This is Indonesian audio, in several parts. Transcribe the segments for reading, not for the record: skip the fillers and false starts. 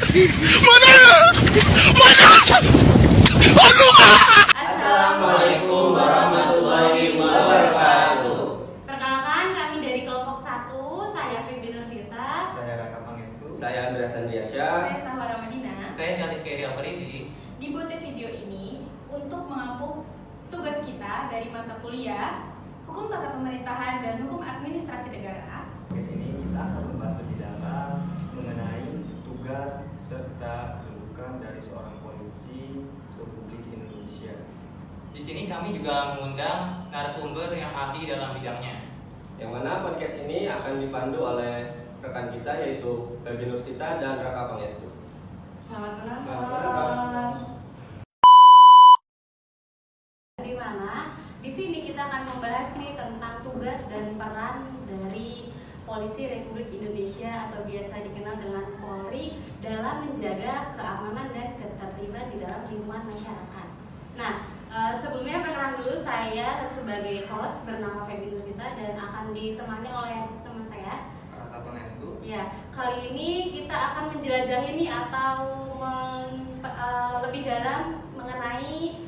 Assalamualaikum warahmatullahi wabarakatuh. Perkenalkan, kami dari kelompok 1, saya Febi Nursita. Saya Raka Pangestu. Saya Andreas Andriasyah. Saya Sahwara Madinah. Saya Jalis Keri Alfaridi. Dibuat video ini untuk mengampu tugas kita dari mata kuliah Hukum Tata Pemerintahan dan Hukum Administrasi Negara. Di sini kita akan membahas lebih dalam mengenai tugas serta kedudukan dari seorang polisi Republik Indonesia. Di sini kami juga mengundang narasumber yang ahli dalam bidangnya. Yang mana podcast ini akan dipandu oleh rekan kita yaitu Febi Nursita dan Raka Pangestu. Selamat kenal. Selamat kenal. Di mana? Di sini kita akan membahas nih tentang tugas dan peran dari Polisi Republik Indonesia atau biasa dikenal dengan Polri dalam menjaga keamanan dan ketertiban di dalam lingkungan masyarakat. Nah, sebelumnya perkenalan dulu, saya sebagai host bernama Febi Nursita dan akan ditemani oleh teman saya Raka Pangestu. Ya, kali ini kita akan menjelajahi nih atau lebih dalam mengenai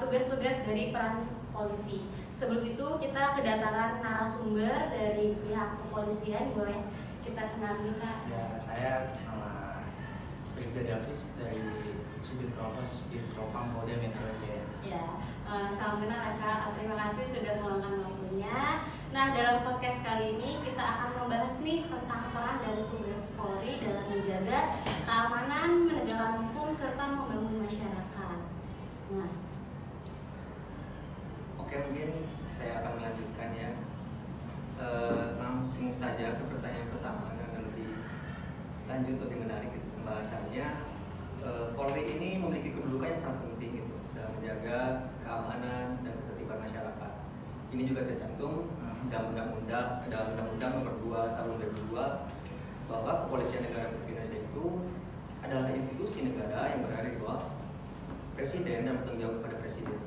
tugas-tugas dari peran polisi. Sebelum itu kita kedatangan narasumber dari pihak kepolisian, boleh kita kenal dulu Kak? Ya, saya sama Brigda Davis dari Subdit Propos di Propam Polda Metro Jaya. Ya, salam kenal ya Kak. Terima kasih sudah meluangkan waktunya. Nah, dalam podcast kali ini kita akan membahas nih tentang peran dan tugas Polri dalam menjaga keamanan, menegakkan hukum serta membangun masyarakat. Nah, Oke, mungkin saya akan melanjutkan ya. Langsung saja ke pertanyaan pertama, akan lebih lanjut, lebih menarik gitu pembahasannya. Polri ini memiliki kedudukan yang sangat penting gitu dalam menjaga keamanan dan ketertiban masyarakat. Ini juga tercantum dalam Undang-Undang Nomor 2 Tahun 2002 bahwa Kepolisian Negara Republik Indonesia itu adalah institusi negara yang berada di bawah Presiden dan bertanggung jawab kepada Presiden.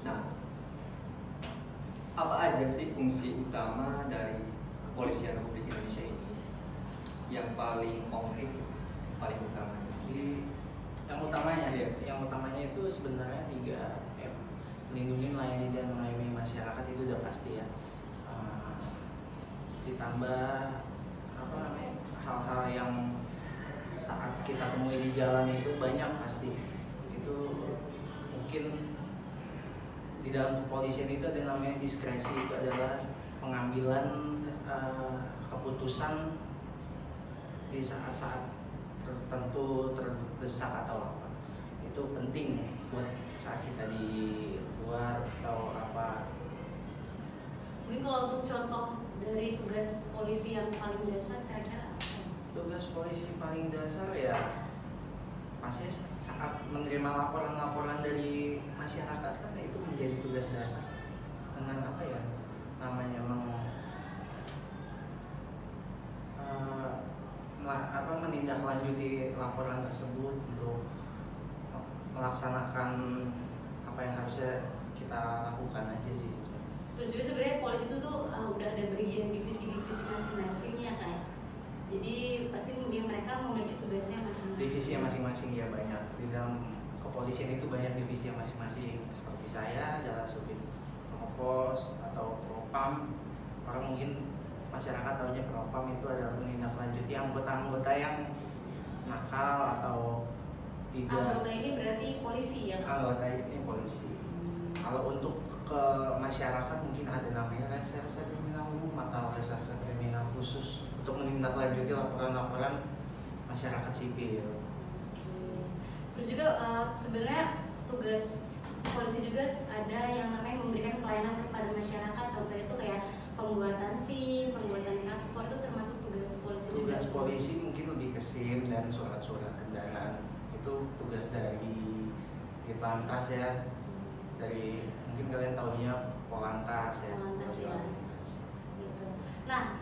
Nah, apa aja sih fungsi utama dari Kepolisian Republik Indonesia ini yang paling konkret, paling utama? Jadi yang Iya. utamanya itu sebenarnya 3M. Melindungi, melayani, dan mengayomi masyarakat itu udah pasti ya. Ditambah hal-hal yang saat kita temui di jalan itu banyak pasti. Itu mungkin di dalam kepolisian itu ada namanya diskresi, itu adalah pengambilan keputusan di saat-saat tertentu terdesak atau apa. Itu penting buat saat kita di luar atau apa. mungkin kalau untuk contoh dari tugas polisi yang paling dasar kira-kira apa? Tugas polisi paling dasar ya pasti saat menerima laporan-laporan dari masyarakat kan itu menjadi tugas dasar dengan apa ya namanya menindaklanjuti laporan tersebut untuk melaksanakan apa yang harusnya kita lakukan aja sih. Terus juga sebenarnya polisi itu tuh udah ada bagian divisi-divisi masing-masing ya Kak. Jadi pasti mereka memiliki tugasnya masing-masing. Divisinya masing-masing ya banyak. Di dalam kepolisian itu banyak divisi yang masing-masing. Seperti saya adalah Subdit Propos atau Propam. Orang mungkin masyarakat tahunya Propam itu adalah menindaklanjuti anggota-anggota yang nakal atau tidak. Anggota ini berarti polisi ya Kak? Anggota ini polisi. Kalau untuk ke masyarakat mungkin ada namanya reserse kriminal umum atau reserse kriminal khusus untuk menindaklanjuti laporan-laporan masyarakat sipil. Terus juga sebenarnya tugas polisi juga ada yang namanya memberikan pelayanan kepada masyarakat. Contohnya itu kayak pembuatan SIM, pembuatan paspor, itu termasuk tugas polisi juga. Tugas polisi mungkin lebih ke SIM dan surat-surat kendaraan. Itu tugas dari Ditlantas ya. Dari mungkin kalian tahunya Polantas ya. Polantas ya. Gitu. Nah,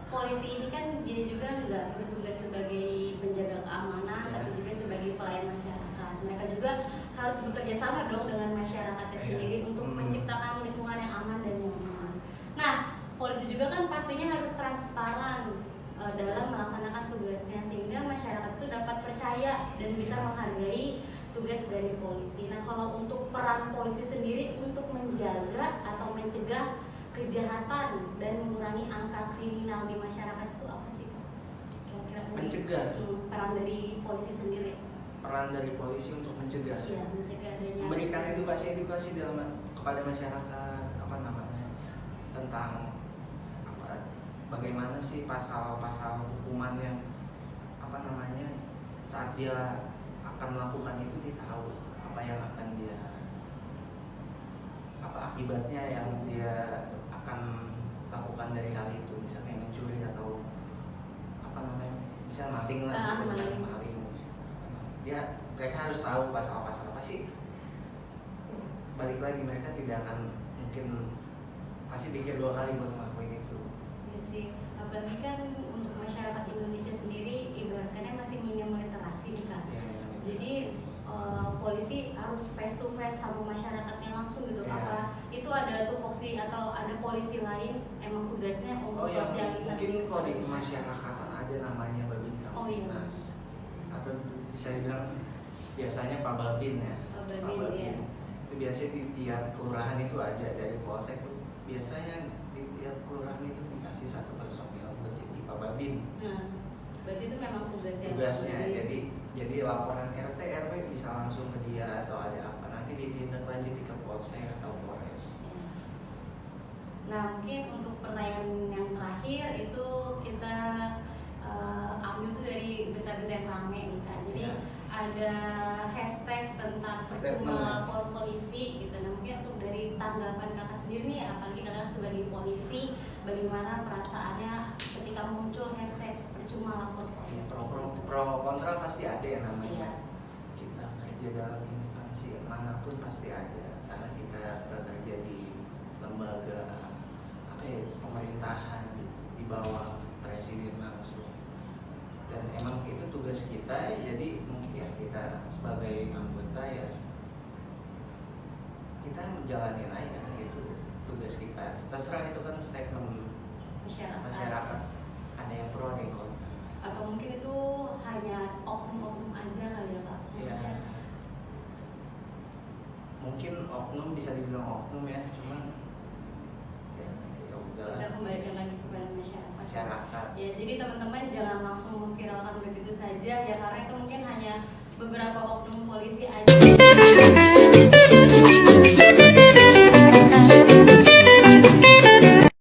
polisi ini kan dia juga nggak bertugas sebagai penjaga keamanan, tapi juga sebagai pelayan masyarakat. Mereka juga harus bekerja sama dong dengan masyarakatnya sendiri untuk menciptakan lingkungan yang aman dan nyaman. Nah, polisi juga kan pastinya harus transparan dalam melaksanakan tugasnya, sehingga masyarakat itu dapat percaya dan bisa menghargai tugas dari polisi. Nah, kalau untuk peran polisi sendiri untuk menjaga atau mencegah kejahatan dan mengurangi angka kriminal di masyarakat itu apa sih, Kak? Kira-kira Mencegah. peran dari polisi sendiri. Peran dari polisi untuk mencegah. Iya, mencegah adanya Memberikan edukasi dalam kepada masyarakat apa namanya tentang apa, bagaimana sih pasal-pasal hukuman yang apa namanya saat dia akan melakukan itu dia tahu apa yang akan dia apa akibatnya yang dia akan lakukan dari hal itu, misalnya mencuri atau apa namanya misal maling lah, maling. Mereka harus tahu pasal-pasal apa sih. Balik lagi mereka tidak akan mungkin pasti pikir 2 kali buat ngelakuin itu. Ya sih, apalagi kan untuk masyarakat Indonesia sendiri ibaratnya masih minim literasi nih, Kak. Ya, Jadi polisi harus face to face sama masyarakatnya langsung gitu. Ya. Apa itu ada tupoksi atau ada polisi lain emang tugasnya untuk ya, sosialisasi? mungkin kalau di kemasyarakatan ada namanya Babin Kamtibmas. Atau bisa dibilang biasanya Pak Babin ya. Pak Babin, ya. Itu biasanya di tiap kelurahan itu ada, dari polsek tuh biasanya di tiap kelurahan itu dikasih 1 personil buat jadi Pak Babin. Nah, berarti itu memang tugasnya. Jadi laporan RT RW bisa langsung ke dia atau ada apa nanti ditindaklanjuti ke polsek atau polres. Nah, mungkin untuk pertanyaan yang terakhir itu kita ambil tuh dari berita-berita yang ramai nih, Kak. Jadi Ya. ada hashtag tentang percuma lapor polisi gitu. Nah, mungkin untuk dari tanggapan Kakak sendiri nih, apalagi Kakak sebagai polisi, bagaimana perasaannya ketika muncul hashtag percuma lapor polisi? Pro kontra pasti ada ya namanya. Iya. Kita kerja dalam instansi manapun pasti ada, karena kita bekerja di lembaga apa ya, pemerintahan di bawah presiden langsung. Dan emang itu tugas kita, jadi mungkin ya kita sebagai anggota ya kita menjalani aja itu tugas kita. Terserah itu kan statement masyarakat. Ada yang pro ada yang kontra. Atau mungkin itu hanya oknum-oknum aja kali ya, Kak? Ya. Mungkin oknum bisa dibilang oknum ya, cuman ya udah. Kita kembalikan lagi kepada masyarakat. Ya, jadi teman-teman jangan langsung memviralkan begitu saja ya, karena itu mungkin hanya beberapa oknum polisi aja.